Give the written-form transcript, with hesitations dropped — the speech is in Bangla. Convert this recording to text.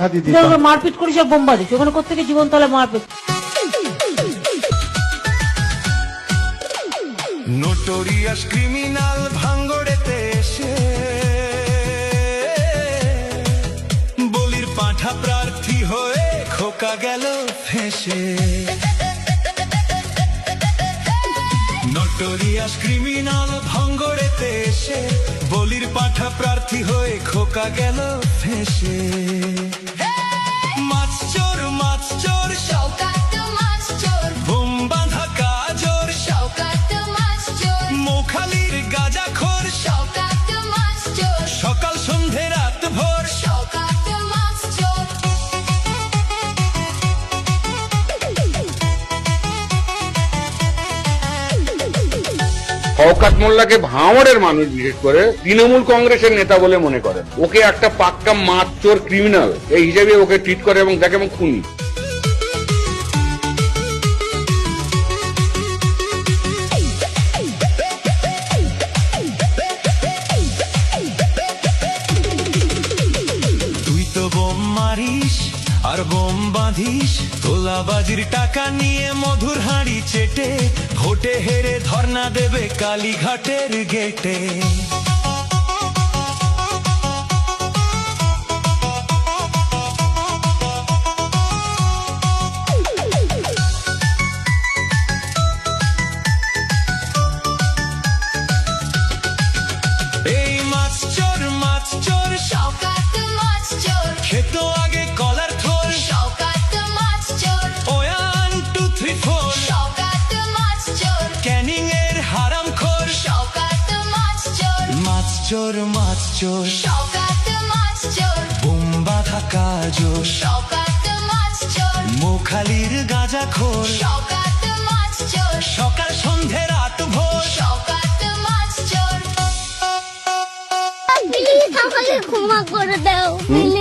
মারপিট করিস আর বোম্বা দিস, ওখানে কোথেকে জীবন তাহলে মারপিট। নোটোরিয়াস ক্রিমিনাল ভাঙ্গড়েতে এসে বলির পাঁঠা প্রার্থী হয়ে খোকা গেল ফেঁসে। নোটোরিয়াস ক্রিমিনাল ভাঙ্গড়েতে এসে বলির পাঁঠা প্রার্থী হয়ে খোকা গেল ফেঁসে। মাছ চোর শওকাত মাছ চোর, বোম বাঁধা কাজর শওকাত মাছ চোর, মোখালির গাঁজাখোর শওকাত মাছ চোর, সকাল সন্ধে রাত ভোর শওকাত মাছ চোর। শওকত মোল্লাকে ভাঙড়ের মানুষ বিশেষ করে তৃণমূল কংগ্রেসের নেতা বলে মনে করেন। ওকে একটা পাক্কা মাছ চোর ক্রিমিনাল এই হিসেবে ওকে ট্রিট করে এবং দেখে এবং খুনি। তুই তো বোম মারিস আর বোম বাঁধিস, তোলাবাজির টাকা নিয়ে মধুর হাঁড়ি চেটে ভোটে হেরে ধর্ণা দেবে কালীঘাটের গেটে। এই মাছ চোর শওকাত মাছ চোর, খেত আগে কলার থোর শওকাত মাছ চোর, 1 2 3 4 শওকাত মাছ চোর, ক্যানিং এর হারাম খোর। শওকাত মাছ চোর, মাছ চোর শওকাত মাছ চোর, বোম বাঁধা কাজর শওকাত মাছ চোর, মোখালির গাঁজাখোর শওকাত মাছ চোর, সকাল সন্ধে রাত ভোর শওকাত মাছ চোর। প্লিজ আমাকে ক্ষমা করে দাও, প্লিজ।